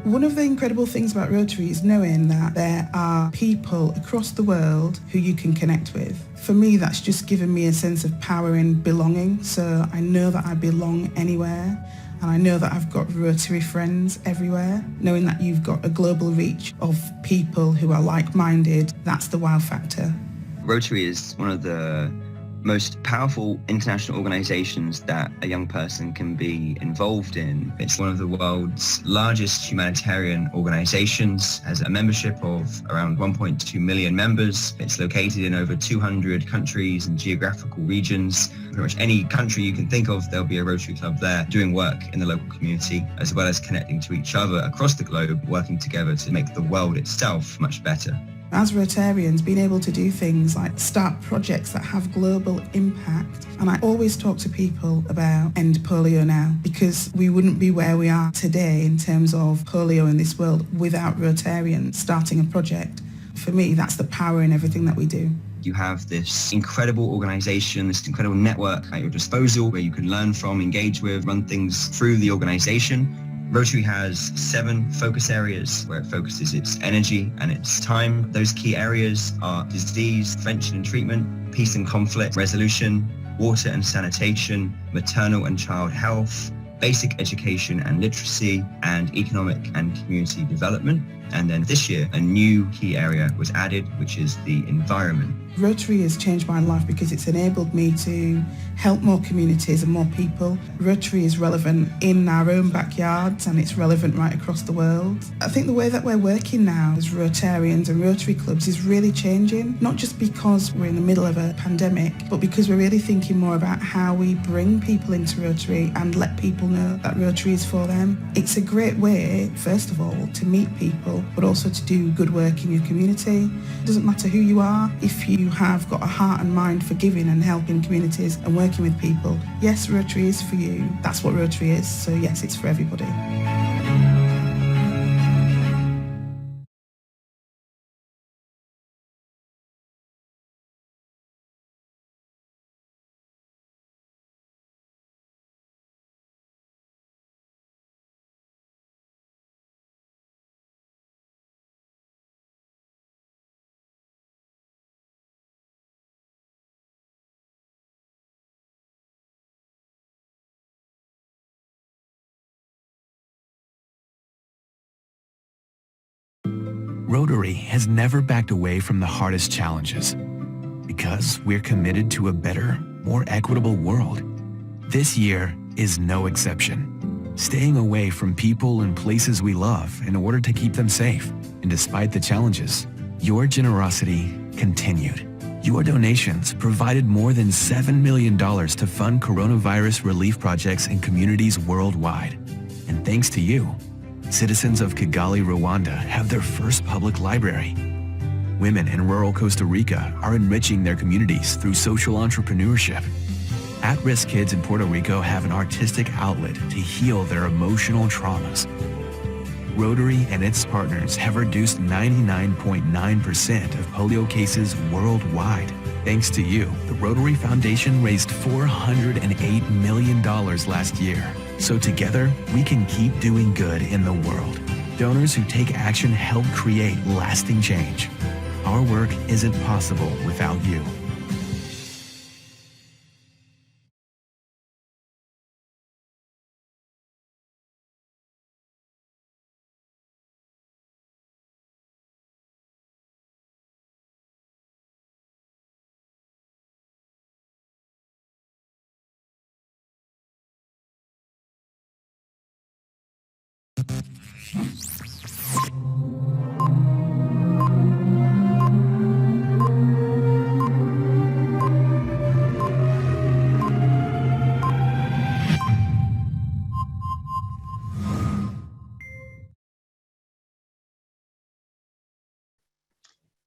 One of the incredible things about Rotary is knowing that there are people across the world who you can connect with. For me, that's just given me a sense of power and belonging. So I know that I belong anywhere. And I know that I've got Rotary friends everywhere. Knowing that you've got a global reach of people who are like-minded, that's the wow factor. Rotary is one of the most powerful international organizations that a young person can be involved in. It's one of the world's largest humanitarian organizations, has a membership of around 1.2 million members. It's located in over 200 countries and geographical regions. Pretty much any country you can think of, there'll be a Rotary Club there doing work in the local community, as well as connecting to each other across the globe, working together to make the world itself much better. As Rotarians, being able to do things like start projects that have global impact. And I always talk to people about End Polio Now, because we wouldn't be where we are today in terms of polio in this world without Rotarians starting a project. For me, that's the power in everything that we do. You have this incredible organization, this incredible network at your disposal where you can learn from, engage with, run things through the organization. Rotary has 7 focus areas where it focuses its energy and its time. Those key areas are disease, prevention and treatment, peace and conflict resolution, water and sanitation, maternal and child health, basic education and literacy, and economic and community development. And then this year, a new key area was added, which is the environment. Rotary has changed my life because it's enabled me to help more communities and more people. Rotary is relevant in our own backyards and it's relevant right across the world. I think the way that we're working now as Rotarians and Rotary clubs is really changing, not just because we're in the middle of a pandemic, but because we're really thinking more about how we bring people into Rotary and let people know that Rotary is for them. It's a great way, first of all, to meet people, but also to do good work in your community. It doesn't matter who you are, if you have got a heart and mind for giving and helping communities and working with people. Yes, Rotary is for you. That's what Rotary is. So yes, it's for everybody. Rotary has never backed away from the hardest challenges because we're committed to a better, more equitable world. This year is no exception. Staying away from people and places we love in order to keep them safe. And despite the challenges, your generosity continued. Your donations provided more than $7 million to fund coronavirus relief projects in communities worldwide. And thanks to you, citizens of Kigali, Rwanda have their first public library. Women in rural Costa Rica are enriching their communities through social entrepreneurship. At-risk kids in Puerto Rico have an artistic outlet to heal their emotional traumas. Rotary and its partners have reduced 99.9% of polio cases worldwide. Thanks to you, the Rotary Foundation raised $408 million last year. So together, we can keep doing good in the world. Donors who take action help create lasting change. Our work isn't possible without you.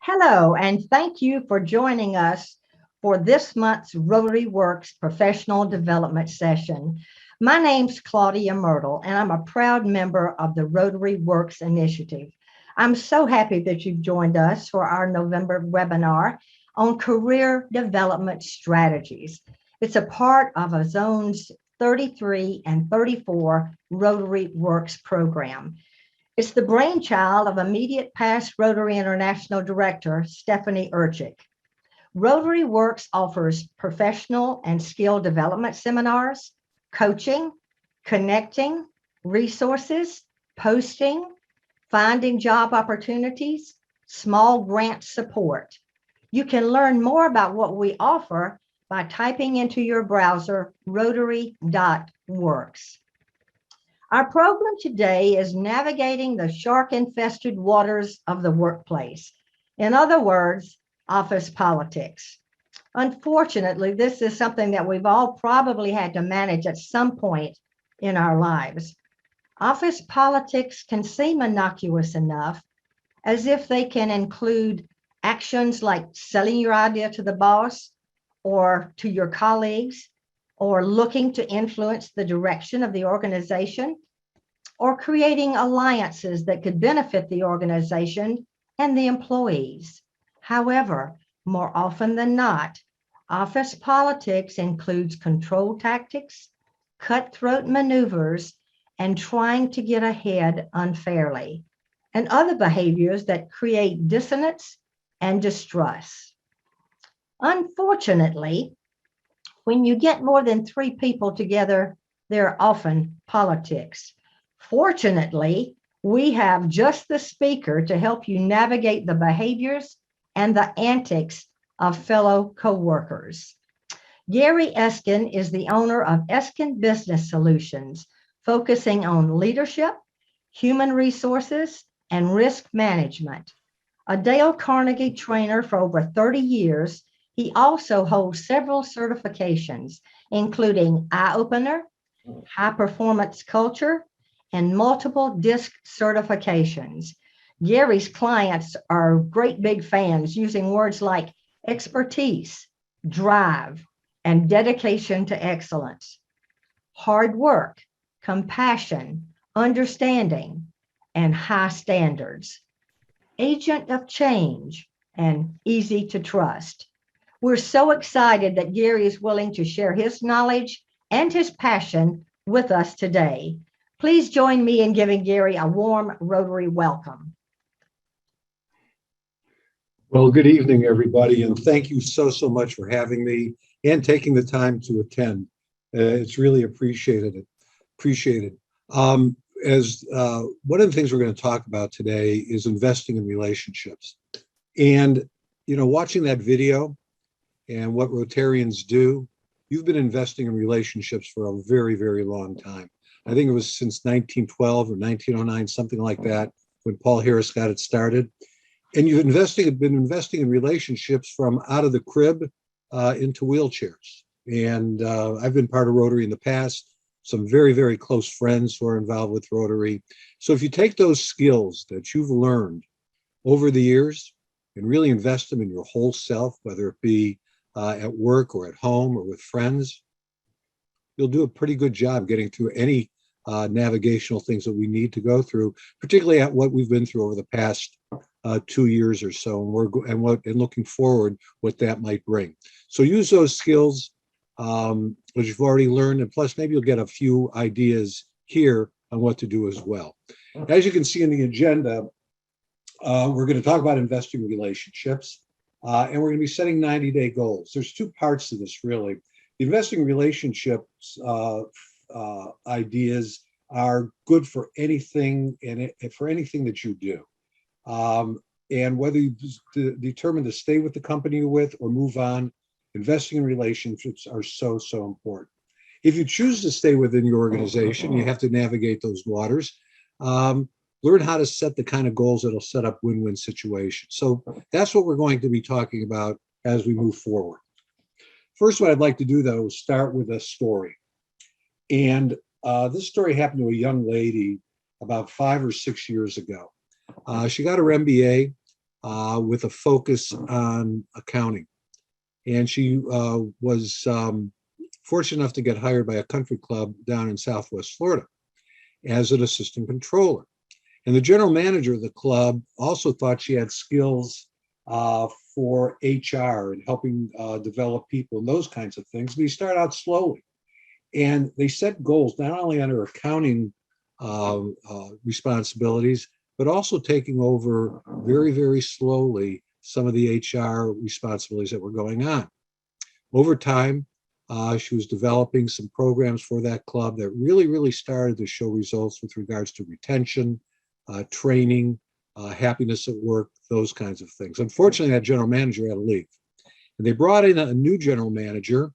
Hello, and thank you for joining us for this month's Rotary Works Professional Development Session. My name's Claudia Myrtle, and I'm a proud member of the Rotary Works Initiative. I'm so happy that you've joined us for our November webinar on career development strategies. It's a part of a Zones 33 and 34 Rotary Works program. It's the brainchild of immediate past Rotary International Director, Stephanie Urchick. Rotary Works offers professional and skill development seminars, coaching, connecting, resources, posting, finding job opportunities, small grant support. You can learn more about what we offer by typing into your browser rotary.works. Our program today is navigating the shark-infested waters of the workplace. In other words, office politics. Unfortunately, this is something that we've all probably had to manage at some point in our lives. Office politics can seem innocuous enough, as if they can include actions like selling your idea to the boss or to your colleagues, or looking to influence the direction of the organization, or creating alliances that could benefit the organization and the employees. However, more often than not, office politics includes control tactics, cutthroat maneuvers, and trying to get ahead unfairly, and other behaviors that create dissonance and distrust. Unfortunately, when you get more than 3 people together, there are often politics. Fortunately, we have just the speaker to help you navigate the behaviors and the antics of fellow coworkers. Gary Eskin is the owner of Eskin Business Solutions, focusing on leadership, human resources, and risk management. A Dale Carnegie trainer for over 30 years, he also holds several certifications, including Eye Opener, High Performance Culture, and multiple DISC certifications. Gary's clients are great big fans, using words like expertise, drive, and dedication to excellence, hard work, compassion, understanding, and high standards, agent of change, and easy to trust. We're so excited that Gary is willing to share his knowledge and his passion with us today. Please join me in giving Gary a warm Rotary welcome. Well, good evening, everybody, and thank you so much for having me and taking the time to attend. It's really appreciated. As one of the things we're going to talk about today is investing in relationships. And, you know, watching that video and what Rotarians do, you've been investing in relationships for a very long time. I think it was since 1912 or 1909, something like that, when Paul Harris got it started. And you've been investing in relationships from out of the crib into wheelchairs. And I've been part of Rotary in the past, some very close friends who are involved with Rotary. So if you take those skills that you've learned over the years and really invest them in your whole self, whether it be at work or at home or with friends, you'll do a pretty good job getting through any navigational things that we need to go through, particularly at what we've been through over the past 2 years or so, and looking forward what that might bring. So use those skills which you've already learned, and plus maybe you'll get a few ideas here on what to do as well. As you can see in the agenda, we're going to talk about investing relationships, and we're going to be setting 90-day goals. There's 2 parts to this, really. The investing relationships ideas are good for anything and for anything that you do. And whether you determine to stay with the company you're with or move on, investing in relationships are so important. If you choose to stay within your organization, you have to navigate those waters. Learn how to set the kind of goals that'll set up win-win situations. So that's what we're going to be talking about as we move forward. First, what I'd like to do, though, is start with a story. And this story happened to a young lady about 5 or 6 years ago. She got her MBA with a focus on accounting. And she was fortunate enough to get hired by a country club down in Southwest Florida as an assistant controller. And the general manager of the club also thought she had skills for HR and helping develop people and those kinds of things. But he started out slowly. And they set goals not only on her accounting responsibilities, but also taking over very, very slowly some of the HR responsibilities that were going on. Over time, she was developing some programs for that club that really, really started to show results with regards to retention, training, happiness at work, those kinds of things. Unfortunately, that general manager had to leave. And they brought in a new general manager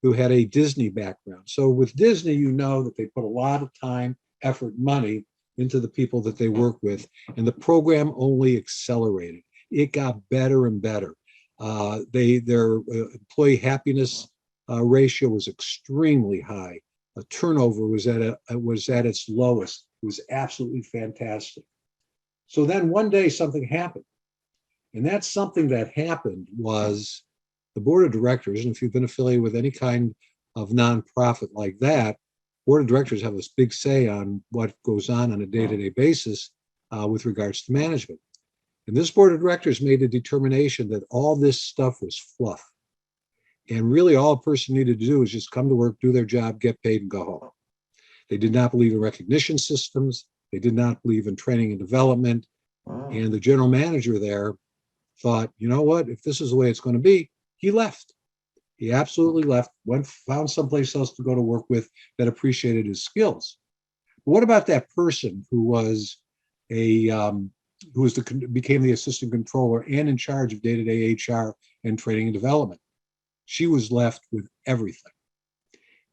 who had a Disney background. So with Disney, you know that they put a lot of time, effort, money into the people that they work with. And the program only accelerated. It got better and better. Their employee happiness ratio was extremely high. Turnover was at its lowest. It was absolutely fantastic. So then one day something happened. And that something that happened was the board of directors, and if you've been affiliated with any kind of nonprofit like that, board of directors have this big say on what goes on a day-to-day basis with regards to management. And this board of directors made a determination that all this stuff was fluff. And really all a person needed to do was just come to work, do their job, get paid, and go home. They did not believe in recognition systems. They did not believe in training and development. And the general manager there thought, you know what, if this is the way it's going to be, he left. He absolutely left, found someplace else to go to work with that appreciated his skills. But what about that person who was became the assistant controller and in charge of day-to-day HR and training and development? She was left with everything.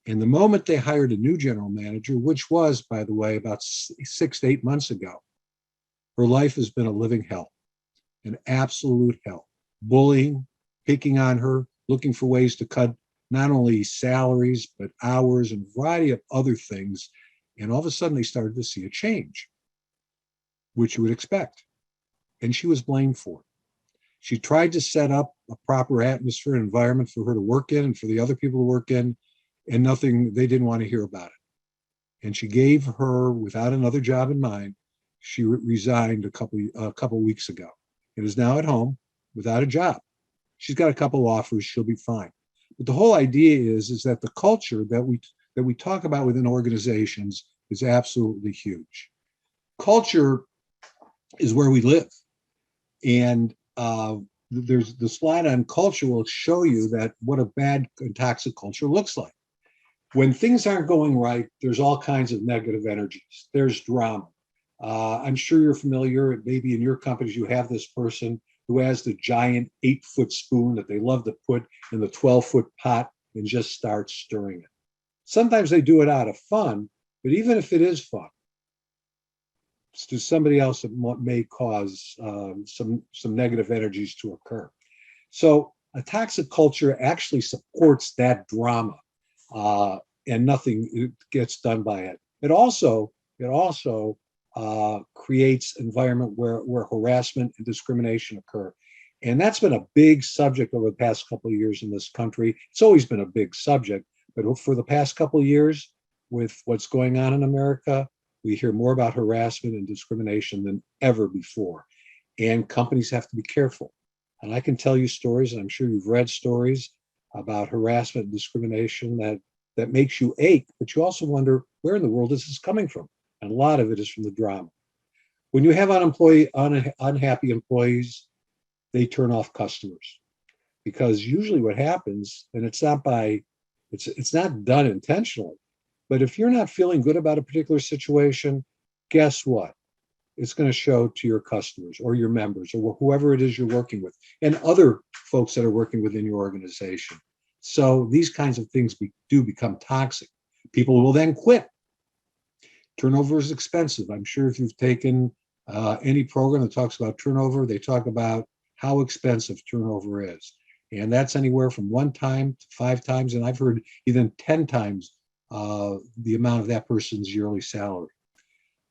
And the moment they hired a new general manager, which was, by the way, about 6 to 8 months ago, her life has been a living hell, an absolute hell. Bullying, picking on her, looking for ways to cut not only salaries, but hours and a variety of other things. And all of a sudden they started to see a change, which you would expect. And she was blamed for it. She tried to set up a proper atmosphere and environment for her to work in and for the other people to work in, and they didn't want to hear about it. And she gave her, without another job in mind, she resigned a couple weeks ago and is now at home without a job. She's got a couple offers, she'll be fine. But the whole idea is that the culture that we talk about within organizations is absolutely huge. Culture is where we live. And there's the slide on culture will show you that what a bad and toxic culture looks like. When things aren't going right, there's all kinds of negative energies. There's drama. I'm sure you're familiar, maybe in your companies, you have this person who has the giant 8-foot spoon that they love to put in the 12-foot pot and just start stirring it. Sometimes they do it out of fun, but even if it is fun, to somebody else it may cause some negative energies to occur. So a toxic culture actually supports that drama, and nothing gets done by it. It also creates environment where harassment and discrimination occur. And that's been a big subject over the past couple of years in this country. It's always been a big subject, but for the past couple of years, with what's going on in America, we hear more about harassment and discrimination than ever before. And companies have to be careful. And I can tell you stories, and I'm sure you've read stories about harassment and discrimination that makes you ache, but you also wonder, where in the world is this coming from? And a lot of it is from the drama. When you have unhappy employees, they turn off customers, because usually what happens, and it's not done intentionally, but if you're not feeling good about a particular situation, guess what? It's going to show to your customers or your members or whoever it is you're working with and other folks that are working within your organization. So these kinds of things do become toxic. People will then quit. Turnover is expensive. I'm sure if you've taken any program that talks about turnover, they talk about how expensive turnover is. And that's anywhere from 1 time to 5 times, and I've heard even 10 times the amount of that person's yearly salary.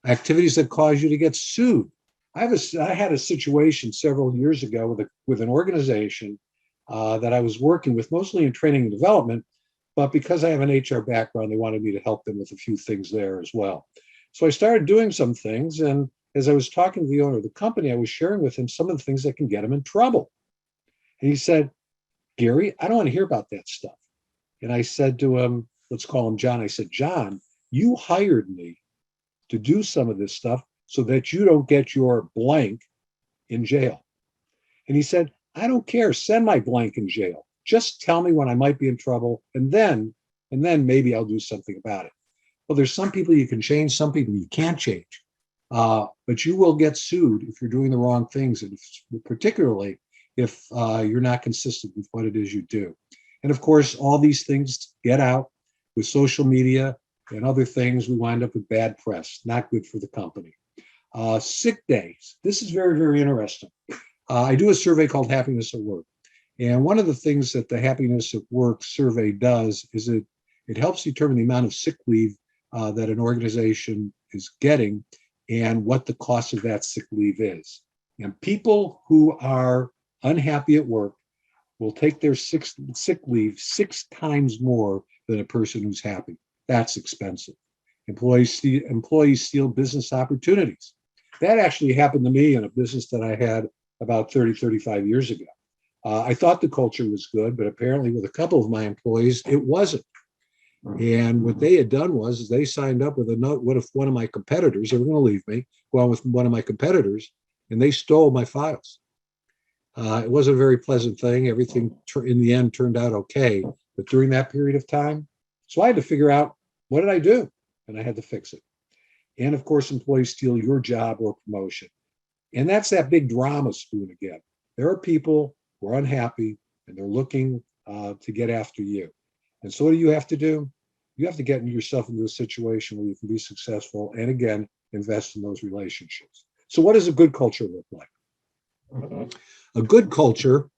Activities that cause you to get sued. I had a situation several years ago with an organization that I was working with, mostly in training and development, but because I have an HR background, they wanted me to help them with a few things there as well. So I started doing some things, and as I was talking to the owner of the company, I was sharing with him some of the things that can get him in trouble. And he said, "Gary, I don't want to hear about that stuff." And I said to him, let's call him John. I said, "John, you hired me to do some of this stuff so that you don't get your blank in jail. And he said, I don't care, send my blank in jail. Just tell me when I might be in trouble, and then maybe I'll do something about it. Well, there's some people you can change, some people you can't change. But you will get sued if you're doing the wrong things, and particularly if you're not consistent with what it is you do. And of course, all these things get out with social media and other things. We wind up with bad press, not good for the company. Sick days. This is very, very interesting. I do a survey called Happiness at Work. And one of the things that the Happiness at Work survey does is it helps determine the amount of sick leave that an organization is getting and what the cost of that sick leave is. And people who are unhappy at work will take their sick leave 6 times more than a person who's happy. That's expensive. Employees steal business opportunities. That actually happened to me in a business that I had about 30, 35 years ago. I thought the culture was good, but apparently with a couple of my employees, it wasn't. And what they had done was they signed up with a note. What if one of my competitors, they were going to leave me, go on with one of my competitors, and they stole my files. It wasn't a very pleasant thing. Everything in the end turned out okay. But during that period of time, so I had to figure out, what did I do? And I had to fix it. And of course, employees steal your job or promotion. And that's that big drama spoon again. There are people who are unhappy and they're looking to get after you. And so what do you have to do? You have to get yourself into a situation where you can be successful and again, invest in those relationships. So what does a good culture look like? A good culture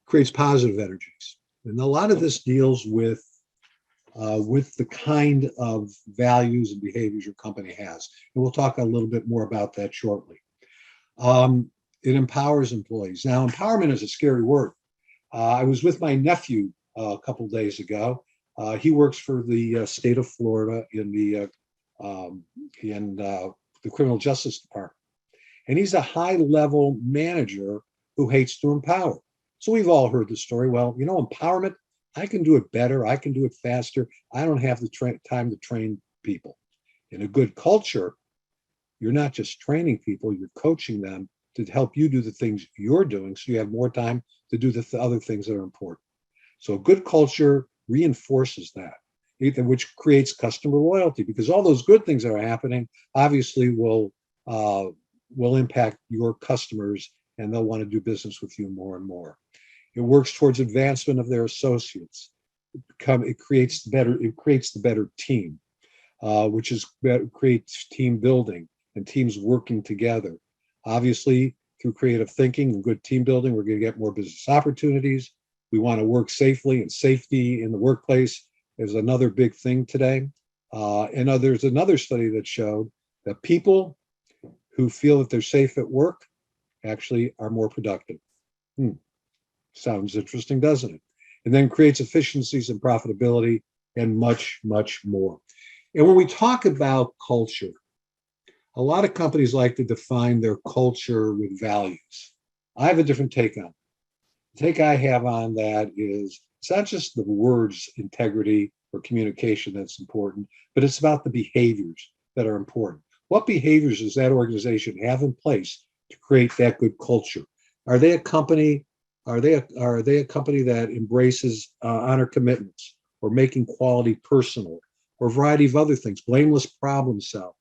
creates positive energies. And a lot of this deals with the kind of values and behaviors your company has. And we'll talk a little bit more about that shortly. It empowers employees. Now, empowerment is a scary word. I was with my nephew a couple of days ago. He works for the state of Florida in the criminal justice department. And he's a high-level manager who hates to empower. So we've all heard the story. Well, you know, empowerment, I can do it better. I can do it faster. I don't have the time to train people. In a good culture, you're not just training people, you're coaching them to help you do the things you're doing so you have more time to do the other things that are important. So a good culture reinforces that, which creates customer loyalty, because all those good things that are happening obviously will impact your customers and they'll want to do business with you more and more. It works towards advancement of their associates. It creates the better team, which creates team building and teams working together. Obviously, through creative thinking and good team building, we're going to get more business opportunities. We want to work safely, and safety in the workplace is another big thing today. And there's another study that showed that people who feel that they're safe at work actually are more productive. Sounds interesting, doesn't it? And then creates efficiencies and profitability and much, much more. And when we talk about culture, a lot of companies like to define their culture with values. I have a different take on it. The take I have on that is it's not just the words integrity or communication that's important, but it's about the behaviors that are important. What behaviors does that organization have in place to create that good culture? Are they a company that embraces honor commitments or making quality personal or a variety of other things, blameless problem solving,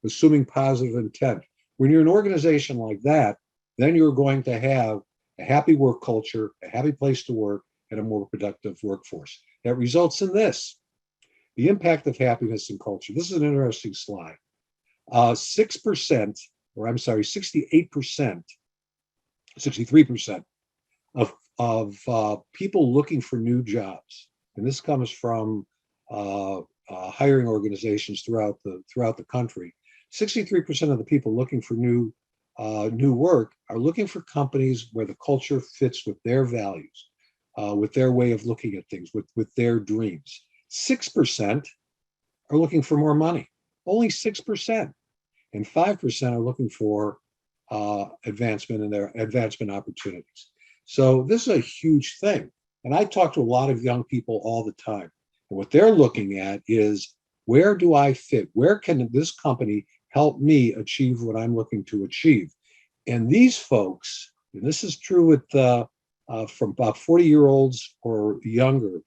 assuming positive intent? When you're an organization like that, then you're going to have a happy work culture, a happy place to work, and a more productive workforce. That results in this, the impact of happiness in culture. This is an interesting slide. 63% of people looking for new jobs, and this comes from hiring organizations throughout the country. 63% of the people looking for new work are looking for companies where the culture fits with their values, with their way of looking at things, with their dreams. 6% are looking for more money. Only 6%. And 5% are looking for advancement opportunities. So this is a huge thing. And I talk to a lot of young people all the time. And what they're looking at is, Where do I fit? Where can this company help me achieve what I'm looking to achieve? And these folks, and this is true with from about 40-year-olds or younger,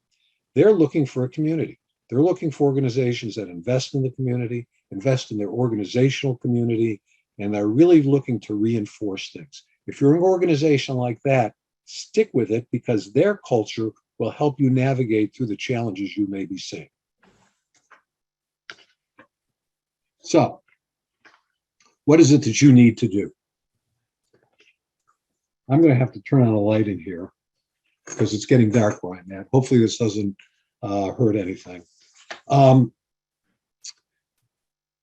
they're looking for a community. They're looking for organizations that invest in the community, invest in their organizational community, and they're really looking to reinforce things. If you're an organization like that, stick with it, because their culture will help you navigate through the challenges you may be seeing. So, what is it that you need to do? I'm going to have to turn on a light in here because it's getting dark where I'm at. Hopefully this doesn't hurt anything.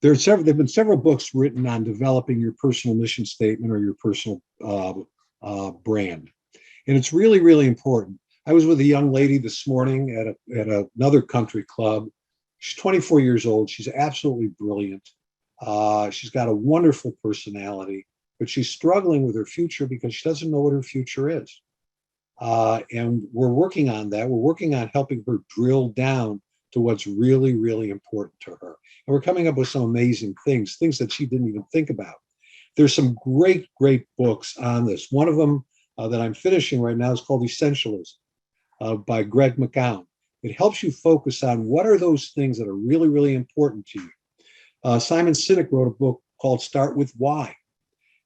There've been several books written on developing your personal mission statement or your personal brand. And it's really, really important. I was with a young lady this morning at another country club. She's 24 years old. She's absolutely brilliant. She's got a wonderful personality, but she's struggling with her future because she doesn't know what her future is. And we're working on that. We're working on helping her drill down to what's really, really important to her. And we're coming up with some amazing things that she didn't even think about. There's some great, great books on this. One of them that I'm finishing right now is called Essentialism by Greg McCown. It helps you focus on what are those things that are really, really important to you. Simon Sinek wrote a book called Start With Why.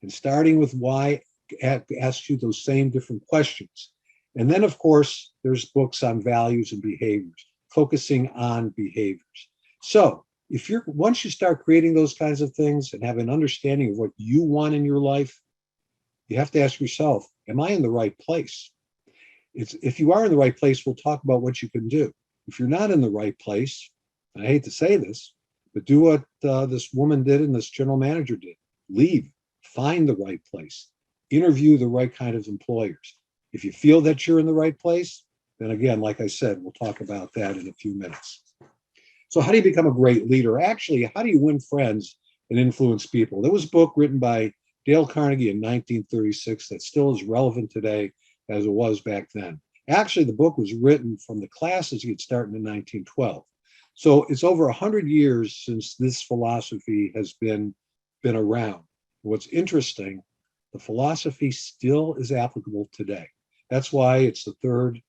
And starting with why asks you those same different questions. And then, of course, there's books on values and behaviors, focusing on behaviors. So once you start creating those kinds of things and have an understanding of what you want in your life, you have to ask yourself, am I in the right place? If you are in the right place, we'll talk about what you can do. If you're not in the right place, and I hate to say this, but do what this woman did and this general manager did. Leave, find the right place, interview the right kind of employers. If you feel that you're in the right place, then again, like I said, we'll talk about that in a few minutes. So how do you become a great leader? Actually, how do you win friends and influence people? There was a book written by Dale Carnegie in 1936 that still is relevant today as it was back then. Actually, the book was written from the classes he had started in 1912. So it's over 100 years since this philosophy has been around. What's interesting, the philosophy still is applicable today. That's why it's the third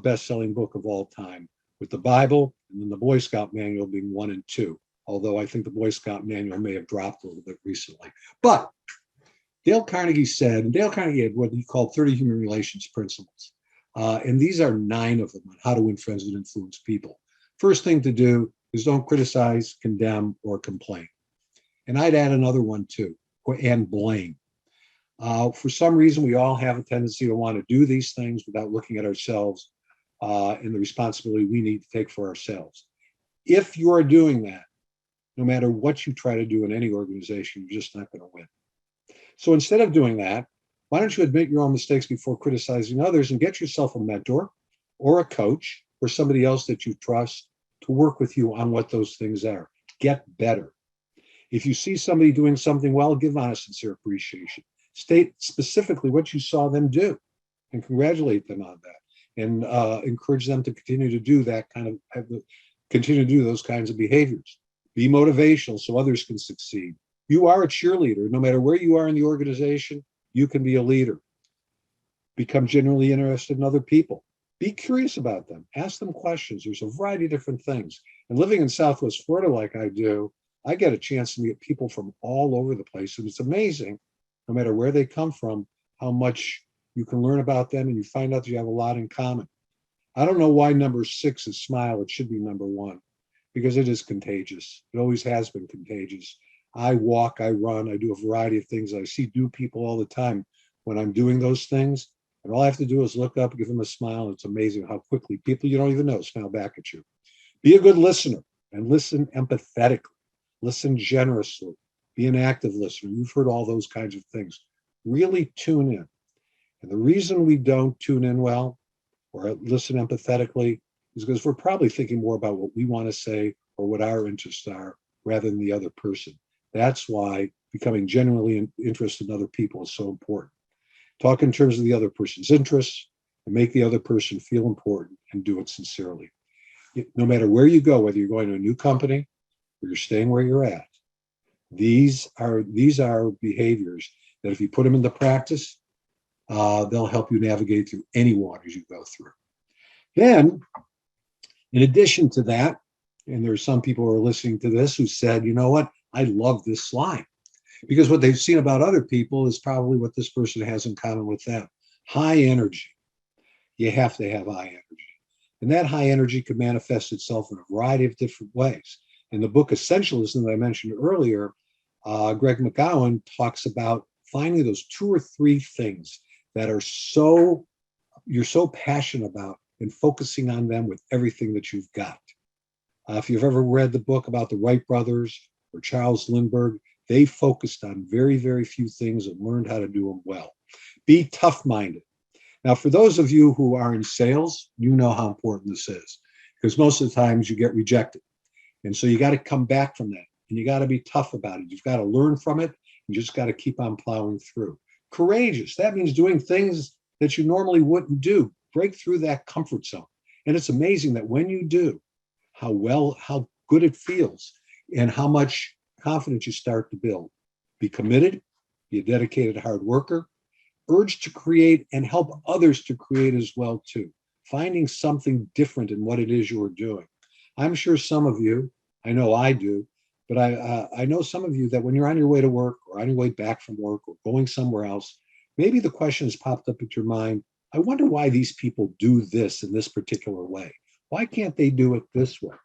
best-selling book of all time, with the Bible and then the Boy Scout Manual being 1 and 2. Although I think the Boy Scout Manual may have dropped a little bit recently. But Dale Carnegie had what he called 30 human relations principles. And these are 9 of them on how to win friends and influence people. First thing to do is don't criticize, condemn, or complain. And I'd add another one too, and blame. For some reason, we all have a tendency to want to do these things without looking at ourselves and the responsibility we need to take for ourselves. If you are doing that, no matter what you try to do in any organization, you're just not going to win. So instead of doing that, why don't you admit your own mistakes before criticizing others and get yourself a mentor or a coach or somebody else that you trust to work with you on what those things are. Get better. If you see somebody doing something well, give honest, sincere appreciation. State specifically what you saw them do and congratulate them on that, and encourage them to continue to do that continue to do those kinds of behaviors. Be motivational so others can succeed. You are a cheerleader. No matter where you are in the organization, you can be a leader. Become genuinely interested in other people. Be curious about them. Ask them questions. There's a variety of different things. And living in Southwest Florida like I do, I get a chance to meet people from all over the place. And it's amazing, no matter where they come from, how much you can learn about them, and you find out that you have a lot in common. I don't know why number 6 is smile. It should be number 1, because it is contagious. It always has been contagious. I walk, I run, I do a variety of things. I see people all the time when I'm doing those things. And all I have to do is look up, give them a smile. It's amazing how quickly people you don't even know smile back at you. Be a good listener and listen empathetically. Listen generously. Be an active listener. You've heard all those kinds of things. Really tune in. And the reason we don't tune in well or listen empathetically is because we're probably thinking more about what we want to say or what our interests are rather than the other person. That's why becoming genuinely interested in other people is so important. Talk in terms of the other person's interests and make the other person feel important, and do it sincerely. No matter where you go, whether you're going to a new company or you're staying where you're at. These are behaviors that if you put them into practice, they'll help you navigate through any waters you go through. Then, in addition to that, and there's some people who are listening to this who said, you know what, I love this slide. Because what they've seen about other people is probably what this person has in common with them. High energy. You have to have high energy. And that high energy could manifest itself in a variety of different ways. In the book Essentialism that I mentioned earlier, Greg McGowan talks about finding those 2 or 3 things that are you're so passionate about and focusing on them with everything that you've got. If you've ever read the book about the Wright brothers or Charles Lindbergh, they focused on very, very few things and learned how to do them well. Be tough-minded. Now, for those of you who are in sales, you know how important this is, because most of the times you get rejected. And so you got to come back from that, and you got to be tough about it. You've got to learn from it. You just got to keep on plowing through. Courageous. That means doing things that you normally wouldn't do. Break through that comfort zone. And it's amazing that when you do, how good it feels and how much confidence you start to build. Be committed, be a dedicated hard worker, urge to create and help others to create as well too. Finding something different in what it is you're doing. I'm sure some of you, I know I do, but I know some of you that when you're on your way to work or on your way back from work or going somewhere else, maybe the question has popped up at your mind, I wonder why these people do this in this particular way. Why can't they do it this way?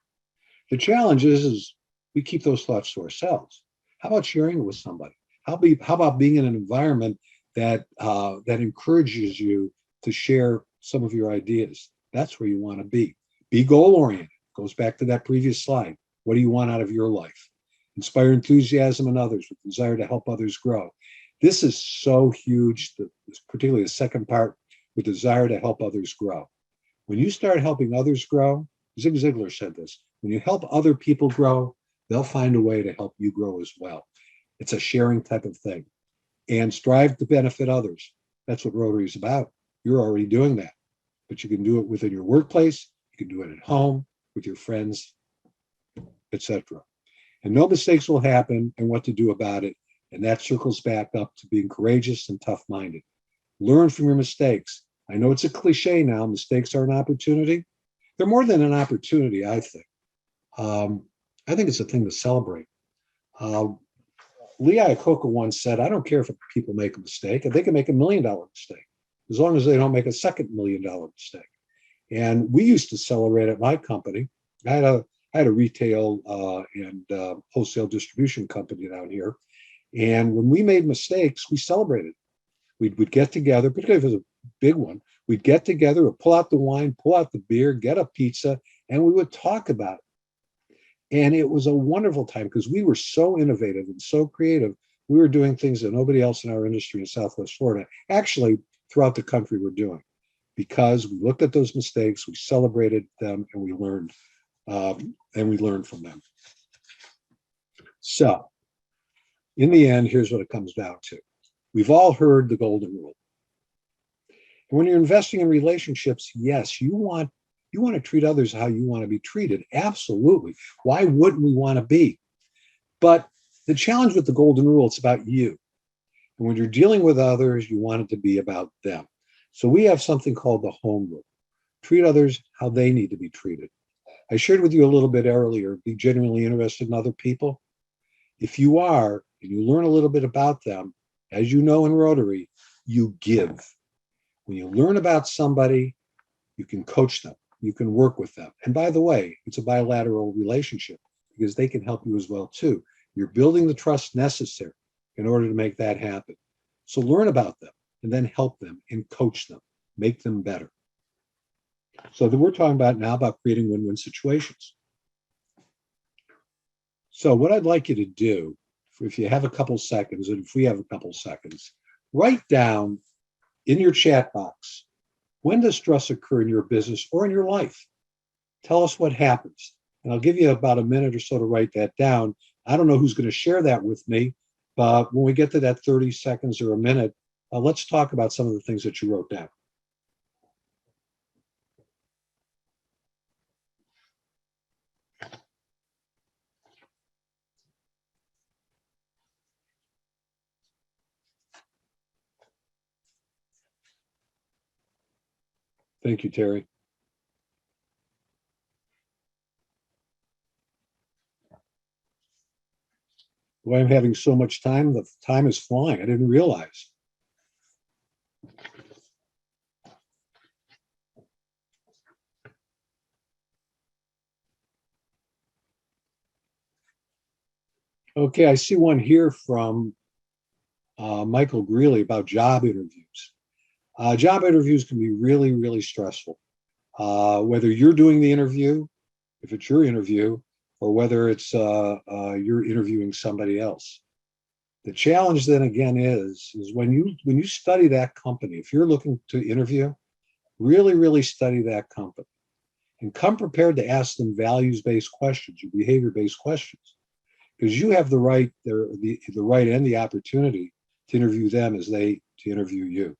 The challenge is we keep those thoughts to ourselves. How about sharing it with somebody? How about being in an environment that encourages you to share some of your ideas? That's where you want to be. Be goal-oriented. Goes back to that previous slide. What do you want out of your life? Inspire enthusiasm in others with desire to help others grow. This is so huge, particularly the second part, with desire to help others grow. When you start helping others grow, Zig Ziglar said this, when you help other people grow, they'll find a way to help you grow as well. It's a sharing type of thing. And strive to benefit others. That's what Rotary is about. You're already doing that. But you can do it within your workplace, you can do it at home, with your friends, etc. And no mistakes will happen and what to do about it. And that circles back up to being courageous and tough-minded. Learn from your mistakes. I know it's a cliche now, mistakes are an opportunity. They're more than an opportunity, I think. I think it's a thing to celebrate. Lee Iacocca once said, I don't care if people make a mistake, if they can make $1 million mistake, as long as they don't make a second $1 million mistake. And we used to celebrate at my company. I had a retail and wholesale distribution company down here. And when we made mistakes, we celebrated. We'd get together, particularly if it was a big one, we'd get together, we'd pull out the wine, pull out the beer, get a pizza, and we would talk about it. And it was a wonderful time because we were so innovative and so creative. We were doing things that nobody else in our industry in Southwest Florida, actually throughout the country, were doing. Because we looked at those mistakes, we celebrated them, and we learned from them. So, in the end, here's what it comes down to. We've all heard the golden rule. When you're investing in relationships, yes, you want to treat others how you want to be treated. Absolutely. Why wouldn't we want to be? But the challenge with the golden rule, it's about you. And when you're dealing with others, you want it to be about them. So we have something called the home rule. Treat others how they need to be treated. I shared with you a little bit earlier, be genuinely interested in other people. If you are, and you learn a little bit about them, as you know in Rotary, you give. When you learn about somebody, you can coach them. You can work with them. And by the way, it's a bilateral relationship because they can help you as well too. You're building the trust necessary in order to make that happen. So learn about them and then help them and coach them, make them better. So that we're talking about now about creating win-win situations. So what I'd like you to do, if you have a couple seconds, and if we have a couple seconds, write down in your chat box, when does stress occur in your business or in your life? Tell us what happens. And I'll give you about a minute or so to write that down. I don't know who's going to share that with me, but when we get to that 30 seconds or a minute, let's talk about some of the things that you wrote down. Thank you, Terry. Why I'm having so much time, the time is flying. I didn't realize. Okay, I see one here from Michael Greeley about job interviews. Job interviews can be really, really stressful. Whether you're doing the interview, if it's your interview, or whether it's you're interviewing somebody else. The challenge then again is when you study that company, if you're looking to interview, really, really study that company and come prepared to ask them values-based questions or behavior-based questions, because you have the right and the opportunity to interview them as they to interview you.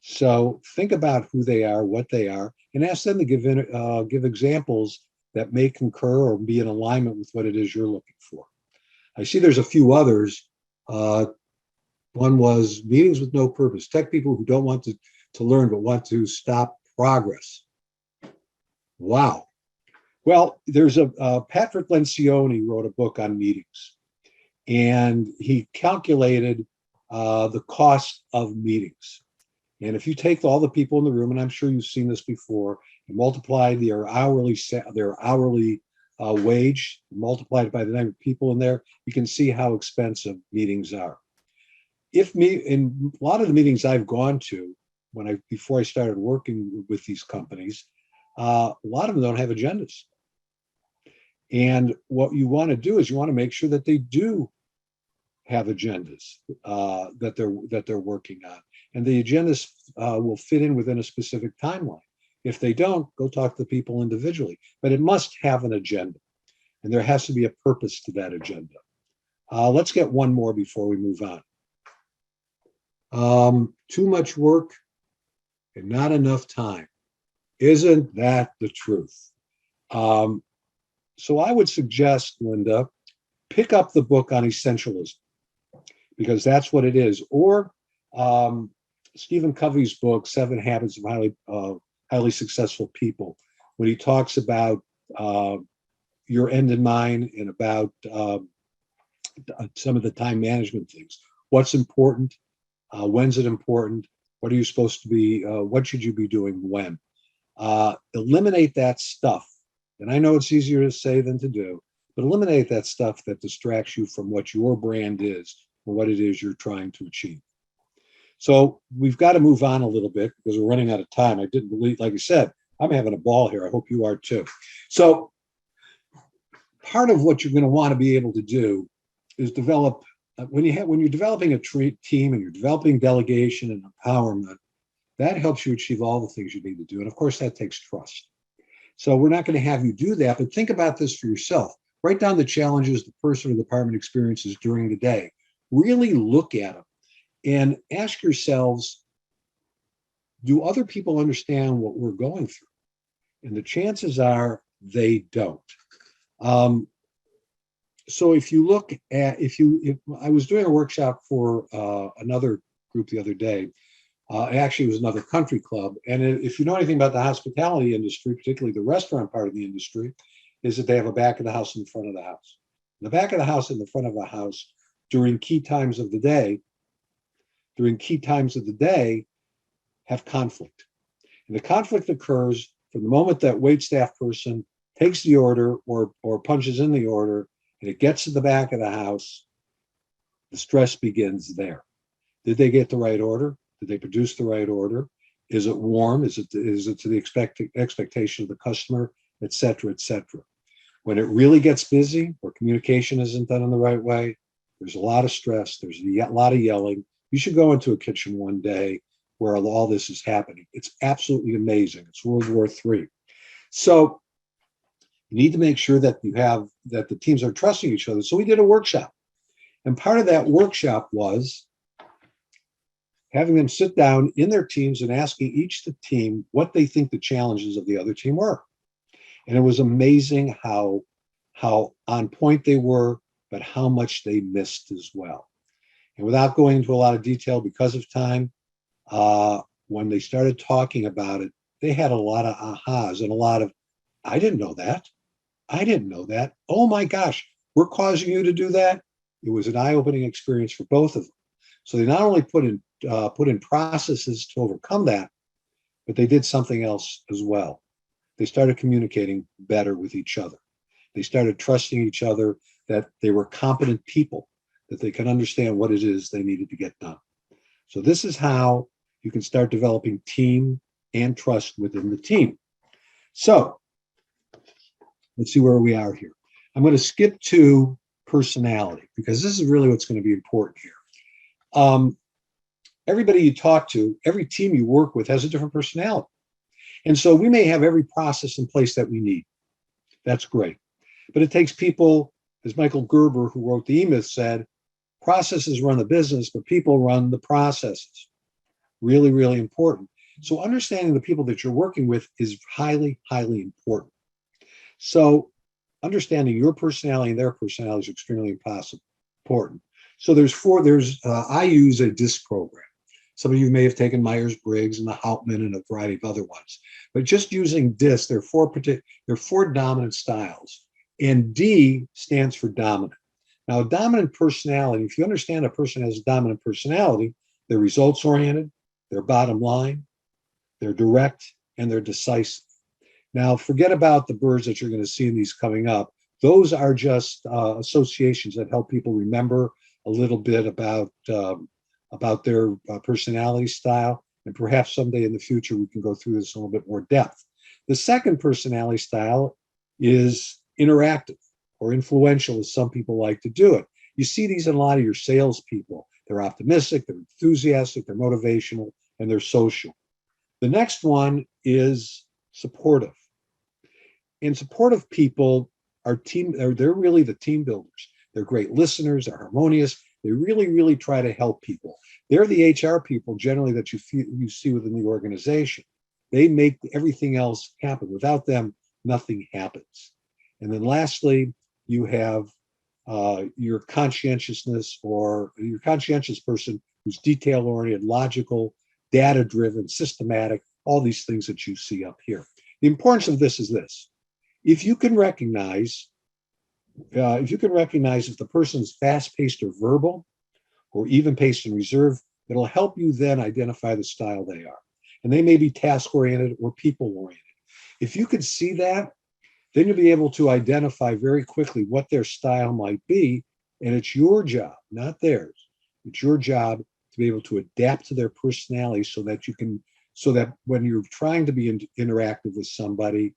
So think about who they are, what they are, and ask them to give examples that may concur or be in alignment with what it is you're looking for. I see there's a few others. One was meetings with no purpose. Tech people who don't want to learn but want to stop progress. Wow. Well, there's Patrick Lencioni wrote a book on meetings, and he calculated the cost of meetings. And if you take all the people in the room, and I'm sure you've seen this before, and multiply their hourly wage, multiplied by the number of people in there, you can see how expensive meetings are. In a lot of the meetings I've gone to before I started working with these companies, a lot of them don't have agendas. And what you want to do is you want to make sure that they do have agendas that they're working on, and the agendas will fit in within a specific timeline. If they don't, go talk to the people individually. But it must have an agenda, and there has to be a purpose to that agenda. Let's get one more before we move on. Too much work and not enough time. Isn't that the truth? So I would suggest, Linda, pick up the book on Essentialism, because that's what it is. Or Stephen Covey's book, 7 Habits of Highly Successful People, when he talks about your end in mind and about some of the time management things. What's important? When's it important? What are you supposed to be? What should you be doing when? Eliminate that stuff. And I know it's easier to say than to do, but eliminate that stuff that distracts you from what your brand is or what it is you're trying to achieve. So we've got to move on a little bit because we're running out of time. I didn't believe, like I said, I'm having a ball here. I hope you are too. So part of what you're going to want to be able to do is develop, when you're developing a team and you're developing delegation and empowerment, that helps you achieve all the things you need to do. And of course, that takes trust. So we're not going to have you do that, but think about this for yourself. Write down the challenges the person or the department experiences during the day. Really look at them and ask yourselves, do other people understand what we're going through? And the chances are they don't. So if you look at, if I was doing a workshop for another group the other day. Actually, it was another country club. And if you know anything about the hospitality industry, particularly the restaurant part of the industry, is that they have a back of the house and the front of the house. And the back of the house and the front of the house during key times of the day, have conflict. And the conflict occurs from the moment that waitstaff person takes the order or punches in the order and it gets to the back of the house, the stress begins there. Did they get the right order? Did they produce the right order? Is it warm? Is it to the expectation of the customer, et cetera, et cetera? When it really gets busy or communication isn't done in the right way, there's a lot of stress. There's a lot of yelling. You should go into a kitchen one day where all this is happening. It's absolutely amazing. It's World War III. So you need to make sure that that the teams are trusting each other. So we did a workshop. And part of that workshop was having them sit down in their teams and asking each the team what they think the challenges of the other team were. And it was amazing how on point they were, but how much they missed as well. And without going into a lot of detail because of time, when they started talking about it, they had a lot of ahas and a lot of, I didn't know that. I didn't know that. Oh my gosh, we're causing you to do that. It was an eye-opening experience for both of them. So they not only put in processes to overcome that, but they did something else as well. They started communicating better with each other. They started trusting each other that they were competent people, that they can understand what it is they needed to get done. So this is how you can start developing team and trust within the team. So let's see where we are here. I'm going to skip to personality because this is really what's going to be important here. Everybody you talk to, every team you work with has a different personality. And so we may have every process in place that we need. That's great. But it takes people, as Michael Gerber, who wrote the E-Myth, said, processes run the business, but people run the processes. Really, really important. So understanding the people that you're working with is highly, highly important. So understanding your personality and their personality is extremely important. So I use a DISC program. Some of you may have taken Myers-Briggs and the Hauptman and a variety of other ones. But just using DISC, there are four dominant styles. And D stands for dominant. Now, a dominant personality, if you understand a person has a dominant personality, they're results-oriented, they're bottom line, they're direct, and they're decisive. Now, forget about the birds that you're going to see in these coming up. Those are just associations that help people remember a little bit about their personality style. And perhaps someday in the future, we can go through this in a little bit more depth. The second personality style is interactive or influential, as some people like to do it. You see these in a lot of your salespeople. They're optimistic, they're enthusiastic, they're motivational, and they're social. The next one is supportive. And supportive people they're really the team builders. They're great listeners, they're harmonious. They really, really try to help people. They're the HR people generally that you see within the organization. They make everything else happen. Without them, nothing happens. And then lastly, you have your conscientiousness or your conscientious person who's detail-oriented, logical, data-driven, systematic, all these things that you see up here. The importance of this is this. If you can recognize if the person's fast-paced or verbal, or even-paced and reserved, it'll help you then identify the style they are. And they may be task-oriented or people-oriented. If you could see that, then you'll be able to identify very quickly what their style might be. And it's your job, not theirs. It's your job to be able to adapt to their personality so that when you're trying to be interactive with somebody,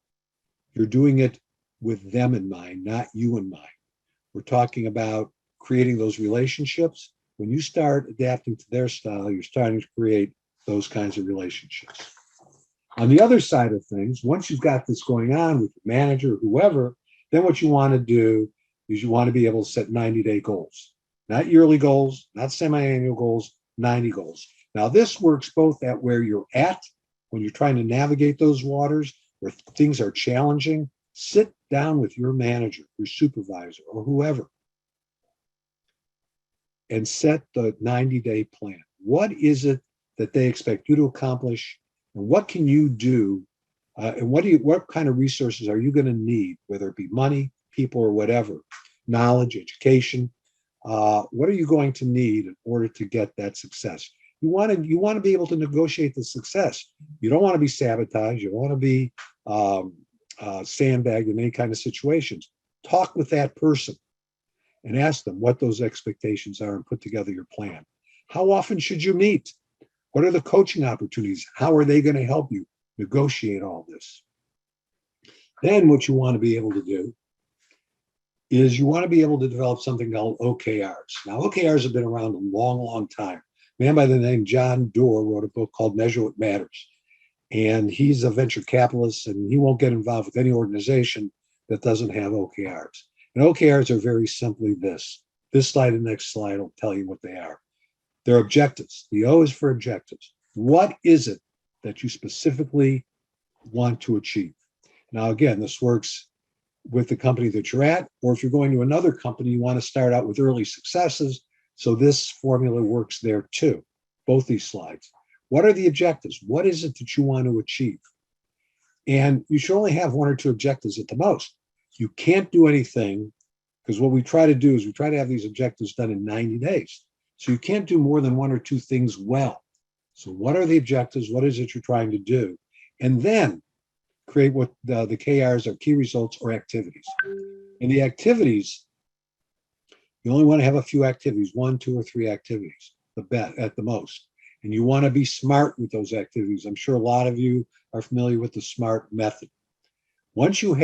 you're doing it with them in mind, not you in mind. We're talking about creating those relationships. When you start adapting to their style, you're starting to create those kinds of relationships. On the other side of things, once you've got this going on with the manager, whoever, then what you want to do is you want to be able to set 90-day goals. Not yearly goals, not semi-annual goals, 90 goals. Now, this works both at where you're at when you're trying to navigate those waters, where things are challenging. Sit down with your manager, your supervisor, or whoever, and set the 90-day plan. What is it that they expect you to accomplish, and what can you do, and what kind of resources are you going to need, whether it be money, people, or whatever, knowledge, education. What are you going to need in order to get that success? You want to be able to negotiate the success. You don't want to be sabotaged. You don't want to be sandbagged in any kind of situations. Talk with that person and ask them what those expectations are and put together your plan. How often should you meet? What are the coaching opportunities? How are they going to help you negotiate all this? Then what you want to be able to do is you want to be able to develop something called OKRs. Now, OKRs have been around a long, long time. A man by the name John Doerr wrote a book called Measure What Matters. And he's a venture capitalist, and he won't get involved with any organization that doesn't have OKRs. And OKRs are very simply this. This slide and next slide will tell you what they are. They're objectives. The O is for objectives. What is it that you specifically want to achieve? Now, again, this works with the company that you're at, or if you're going to another company, you want to start out with early successes. So this formula works there too, both these slides. What are the objectives? What is it that you want to achieve? And you should only have one or two objectives at the most. You can't do anything, because what we try to do is we try to have these objectives done in 90 days. So you can't do more than one or two things well. So what are the objectives? What is it you're trying to do? And then create what the KRs are, key results or activities. And the activities, you only want to have a few activities, 1, 2, or 3 activities, at the most. And you want to be smart with those activities. I'm sure a lot of you are familiar with the SMART method. Once you've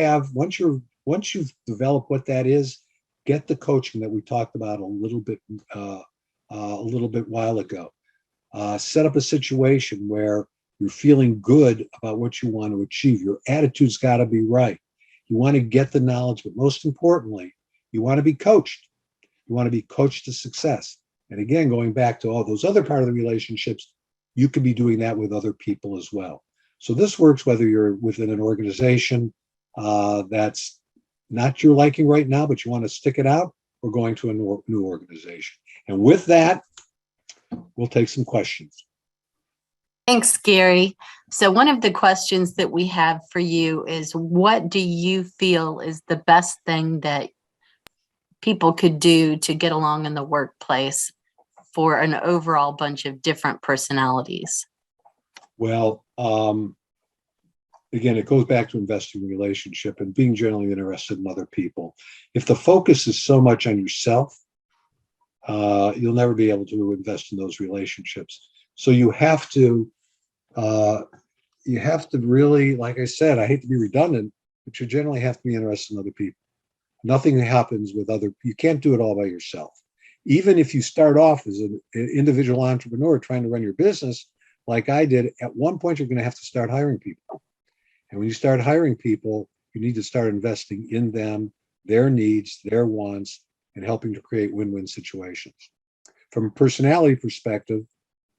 developed what that is, get the coaching that we talked about a little bit while ago. Set up a situation where you're feeling good about what you want to achieve. Your attitude's got to be right. You want to get the knowledge, but most importantly, you want to be coached. You want to be coached to success. And again, going back to all those other part of the relationships, you could be doing that with other people as well. So this works whether you're within an organization that's not your liking right now, but you want to stick it out, or going to a new organization. And with that, we'll take some questions. Thanks, Gary. So one of the questions that we have for you is, what do you feel is the best thing that people could do to get along in the workplace for an overall bunch of different personalities? Well, again, it goes back to investing in relationship and being generally interested in other people. If the focus is so much on yourself, you'll never be able to invest in those relationships. So you have to really, like I said, I hate to be redundant, but you generally have to be interested in other people. Nothing happens with you can't do it all by yourself. Even if you start off as an individual entrepreneur trying to run your business, like I did, at one point you're going to have to start hiring people. And when you start hiring people, you need to start investing in them, their needs, their wants, and helping to create win-win situations. From a personality perspective,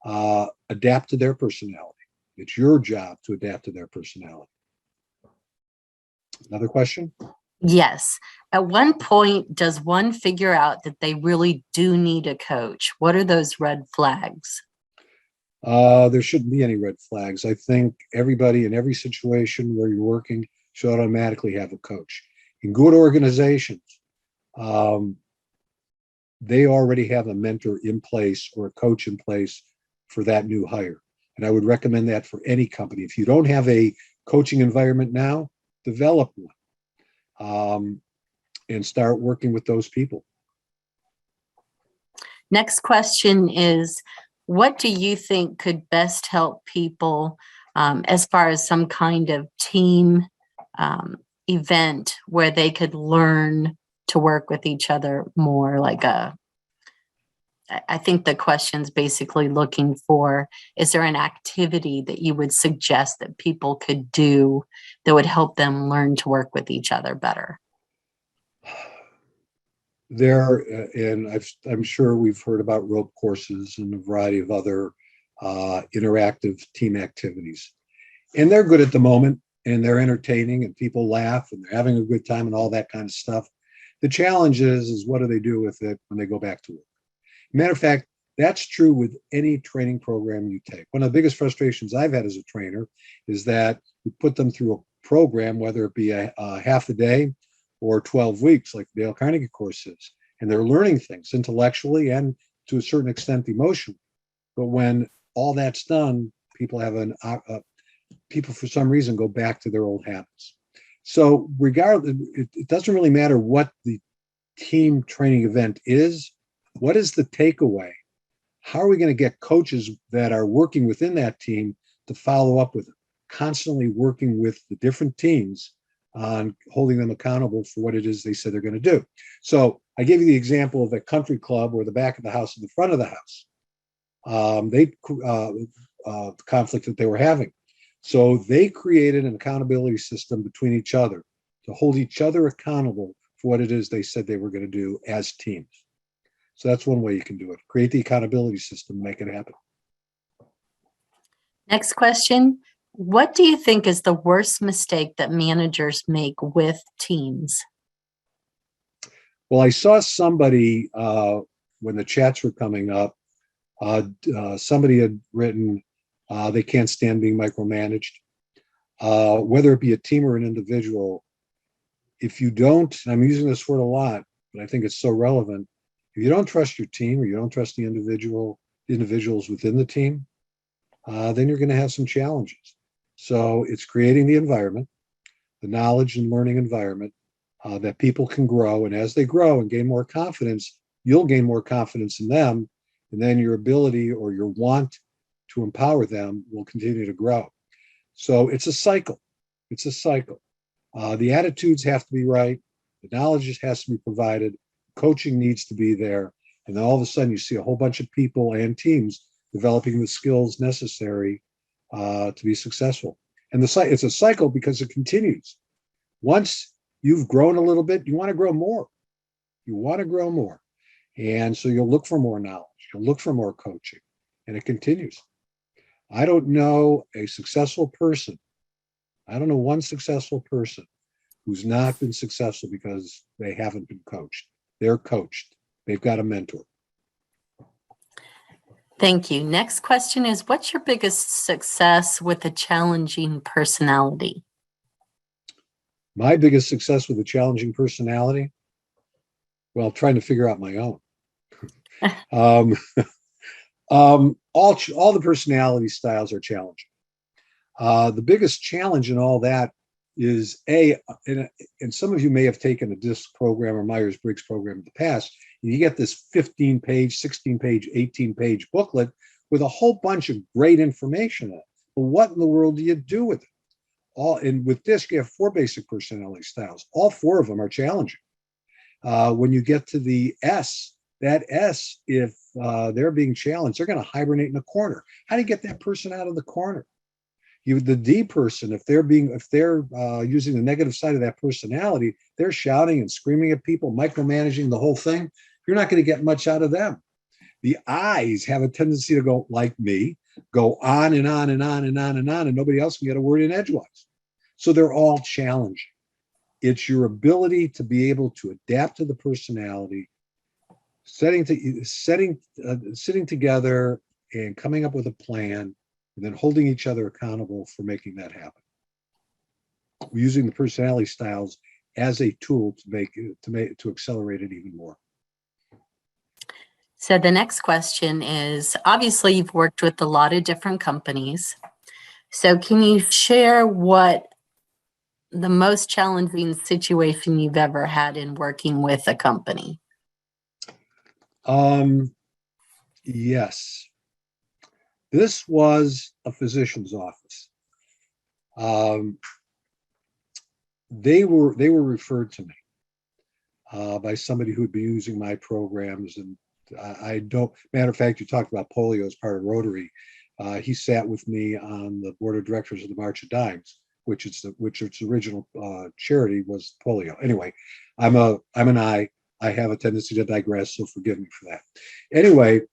adapt to their personality. It's your job to adapt to their personality. Another question? Yes. At one point, does one figure out that they really do need a coach? What are those red flags? There shouldn't be any red flags. I think everybody in every situation where you're working should automatically have a coach. In good organizations, they already have a mentor in place or a coach in place for that new hire. And I would recommend that for any company. If you don't have a coaching environment now, develop one and start working with those people. Next question is, what do you think could best help people as far as some kind of team event where they could learn to work with each other more? I think the question's basically looking for, is there an activity that you would suggest that people could do that would help them learn to work with each other better? I'm sure we've heard about rope courses and a variety of other interactive team activities. And they're good at the moment, and they're entertaining, and people laugh, and they're having a good time and all that kind of stuff. The challenge is what do they do with it when they go back to work? Matter of fact, that's true with any training program you take. One of the biggest frustrations I've had as a trainer is that you put them through a program, whether it be a half a day or 12 weeks, like the Dale Carnegie course is, and they're learning things intellectually and to a certain extent emotionally. But when all that's done, people for some reason go back to their old habits. So regardless, it doesn't really matter what the team training event is. What is the takeaway? How are we going to get coaches that are working within that team to follow up with it? Constantly working with the different teams on holding them accountable for what it is they said they're going to do. So I gave you the example of a country club or the back of the house and the front of the house. The conflict that they were having. So they created an accountability system between each other to hold each other accountable for what it is they said they were going to do as teams. So that's one way you can do it. Create the accountability system, make it happen. Next question. What do you think is the worst mistake that managers make with teams? Well, I saw somebody, when the chats were coming up, somebody had written, they can't stand being micromanaged. whether it be a team or an individual, if you don't, and I'm using this word a lot, but I think it's so relevant, if you don't trust your team or you don't trust the individuals within the team, then you're going to have some challenges. So it's creating the environment, the knowledge and learning environment that people can grow. And as they grow and gain more confidence, you'll gain more confidence in them. And then your ability or your want to empower them will continue to grow. So it's a cycle. It's a cycle. The attitudes have to be right. The knowledge has to be provided. Coaching needs to be there. And then all of a sudden you see a whole bunch of people and teams developing the skills necessary to be successful. And it's a cycle because it continues. Once you've grown a little bit, you want to grow more. You want to grow more. And so you'll look for more knowledge. You'll look for more coaching. And it continues. I don't know a successful person. I don't know one successful person who's not been successful because they haven't been coached. They're coached. They've got a mentor. Thank you. Next question is, what's your biggest success with a challenging personality? My biggest success with a challenging personality? Well, trying to figure out my own. All the personality styles are challenging. The biggest challenge in all that is and some of you may have taken a DISC program or Myers-Briggs program in the past, and you get this 15-page, 16-page, 18-page booklet with a whole bunch of great information in it. But what in the world do you do with it? And with DISC, you have 4 basic personality styles. All 4 of them are challenging. When you get to the S, that S, if they're being challenged, they're going to hibernate in a corner. How do you get that person out of the corner? The D person, if they're using the negative side of that personality, they're shouting and screaming at people, micromanaging the whole thing. You're not going to get much out of them. The I's have a tendency to go, like me, go on and on and on and on and on, and nobody else can get a word in edgewise. So they're all challenging. It's your ability to be able to adapt to the personality, sitting together and coming up with a plan, and then holding each other accountable for making that happen. We're using the personality styles as a tool to accelerate it even more. So the next question is, obviously you've worked with a lot of different companies. So can you share what the most challenging situation you've ever had in working with a company? Yes. This was a physician's office. They were referred to me by somebody who had been using my programs, and I don't. Matter of fact, you talked about polio as part of Rotary. He sat with me on the board of directors of the March of Dimes, which its original charity was polio. Anyway, I'm an I. I have a tendency to digress, so forgive me for that. Anyway.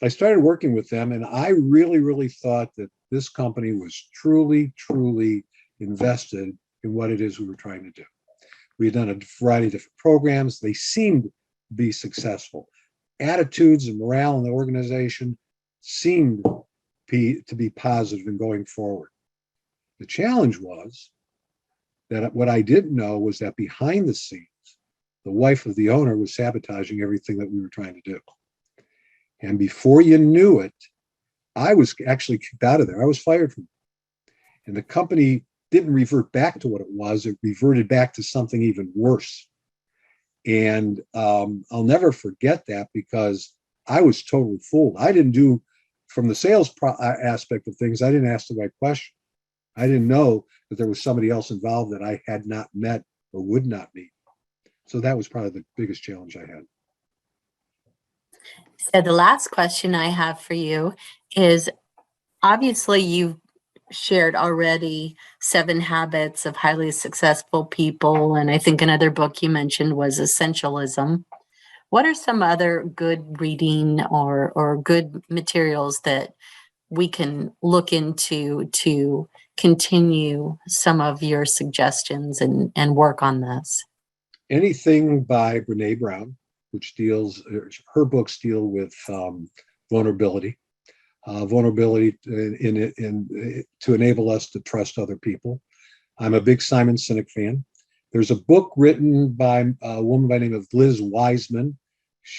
I started working with them, and I really, really thought that this company was truly, truly invested in what it is we were trying to do. We had done a variety of different programs. They seemed to be successful. Attitudes and morale in the organization seemed to be positive in going forward. The challenge was that what I didn't know was that behind the scenes, the wife of the owner was sabotaging everything that we were trying to do. And before you knew it, I was actually kicked out of there. I was fired from it. And the company didn't revert back to what it was. It reverted back to something even worse. And I'll never forget that because I was totally fooled. I didn't do, from the sales aspect of things, I didn't ask the right question. I didn't know that there was somebody else involved that I had not met or would not meet. So that was probably the biggest challenge I had. So the last question I have for you is, obviously you've shared already 7 habits of highly successful people. And I think another book you mentioned was Essentialism. What are some other good reading or good materials that we can look into to continue some of your suggestions and work on this? Anything by Brene Brown, which her books deal with vulnerability. vulnerability to enable us to trust other people. I'm a big Simon Sinek fan. There's a book written by a woman by the name of Liz Wiseman.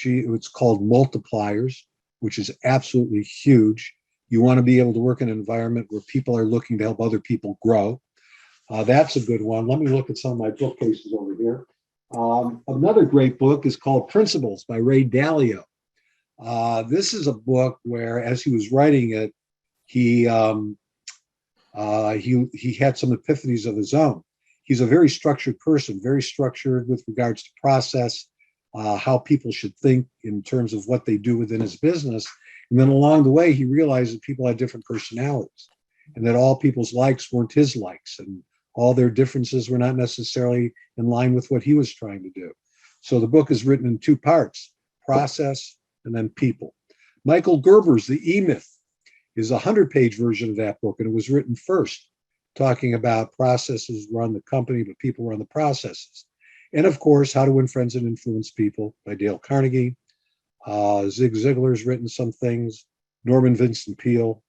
It's called Multipliers, which is absolutely huge. You want to be able to work in an environment where people are looking to help other people grow. That's a good one. Let me look at some of my bookcases over here. Another great book is called Principles by Ray Dalio. This is a book where, as he was writing it, he had some epiphanies of his own. He's a very structured person, very structured with regards to process, how people should think in terms of what they do within his business. And then along the way, he realized that people had different personalities and that all people's likes weren't his likes, and all their differences were not necessarily in line with what he was trying to do. So the book is written in two parts: process and then people. Michael Gerber's The E-Myth is a 100-page version of that book, and it was written first, talking about processes run the company, but people run the processes. And of course, How to Win Friends and Influence People by Dale Carnegie. Zig Ziglar's written some things. Norman Vincent Peale.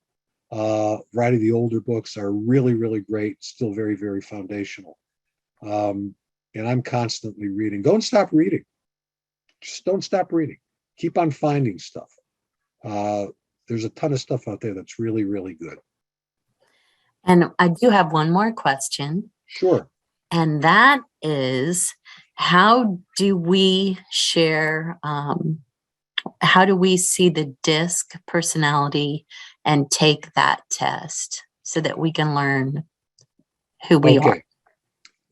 A variety of the older books are really, really great, still very, very foundational. And I'm constantly reading. Don't stop reading. Just don't stop reading. Keep on finding stuff. There's a ton of stuff out there that's really, really good. And I do have one more question. Sure. And that is, how do we share, how do we see the DISC personality and take that test so that we can learn who we are?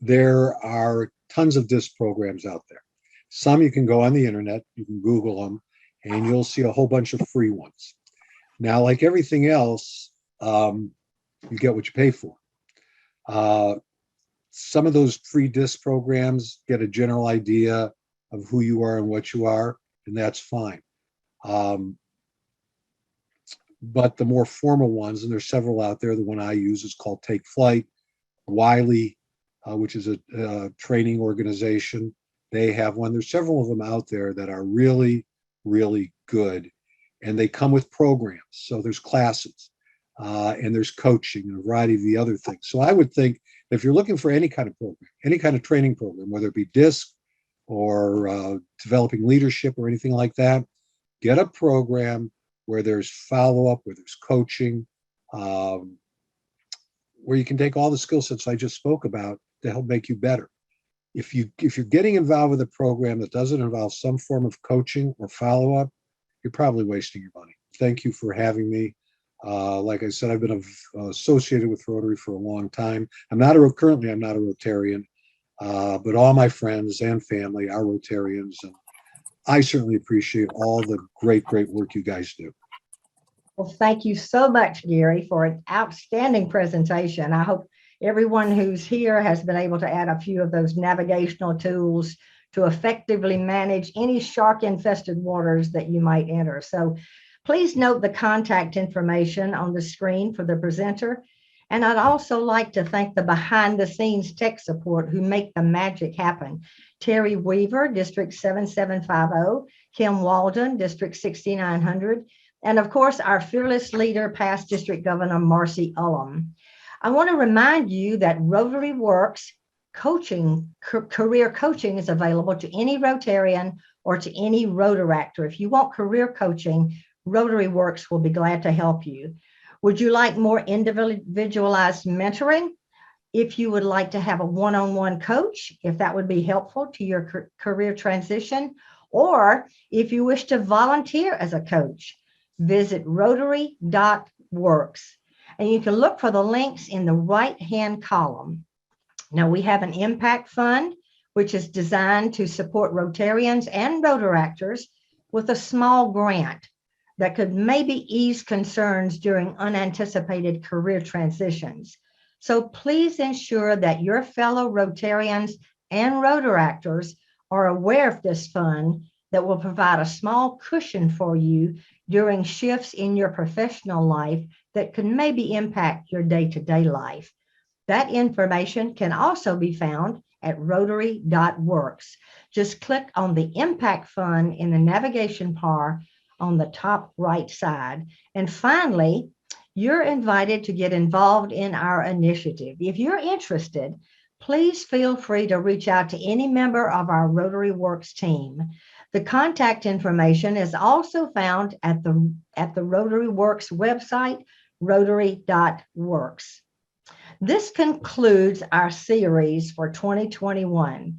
There are tons of DISC programs out there. Some you can go on the internet, you can Google them, and you'll see a whole bunch of free ones. Now, like everything else, you get what you pay for. Some of those free DISC programs get a general idea of who you are and what you are, and that's fine. But the more formal ones, and there's several out there, the one I use is called Take Flight. Wiley, which is a training organization, they have one. There's several of them out there that are really, really good, and they come with programs. So there's classes, and there's coaching and a variety of the other things. So I would think if you're looking for any kind of program, any kind of training program, whether it be DISC or developing leadership or anything like that, get a program where there's follow-up, where there's coaching, where you can take all the skill sets I just spoke about to help make you better. If you're getting involved with a program that doesn't involve some form of coaching or follow-up, you're probably wasting your money. Thank you for having me. Like I said, I've been associated with Rotary for a long time. Currently I'm not a Rotarian, but all my friends and family are Rotarians, and I certainly appreciate all the great work you guys do. Well, thank you so much, Gary, for an outstanding presentation. I hope everyone who's here has been able to add a few of those navigational tools to effectively manage any shark-infested waters that you might enter. So please note the contact information on the screen for the presenter. And I'd also like to thank the behind-the-scenes tech support who make the magic happen. Terry Weaver, District 7750, Kim Walden, District 6900, and of course, our fearless leader, past District Governor Marcy Ullum. I want to remind you that Rotary Works coaching, career coaching is available to any Rotarian or to any Rotaractor. If you want career coaching, Rotary Works will be glad to help you. Would you like more individualized mentoring? If you would like to have a one-on-one coach, if that would be helpful to your career transition, or if you wish to volunteer as a coach, visit Rotary.works. And you can look for the links in the right-hand column. Now, we have an impact fund, which is designed to support Rotarians and Rotaractors with a small grant that could maybe ease concerns during unanticipated career transitions. So please ensure that your fellow Rotarians and Rotaractors are aware of this fund that will provide a small cushion for you during shifts in your professional life that could maybe impact your day-to-day life. That information can also be found at Rotary.works. Just click on the Impact Fund in the navigation bar on the top right side. And finally, you're invited to get involved in our initiative. If you're interested, please feel free to reach out to any member of our Rotary Works team. The contact information is also found at the Rotary Works website, rotary.works. This concludes our series for 2021.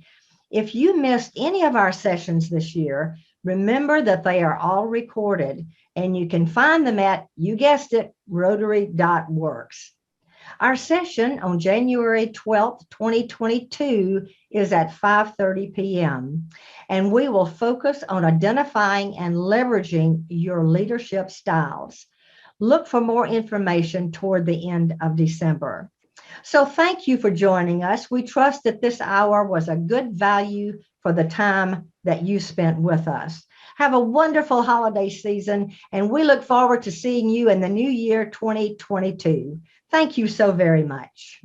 If you missed any of our sessions this year, remember that they are all recorded and you can find them at, you guessed it, rotary.works. Our session on January 12th, 2022 is at 5:30 p.m. and we will focus on identifying and leveraging your leadership styles. Look for more information toward the end of December. So thank you for joining us. We trust that this hour was a good value for the time that you spent with us. Have a wonderful holiday season, and we look forward to seeing you in the new year 2022. Thank you so very much.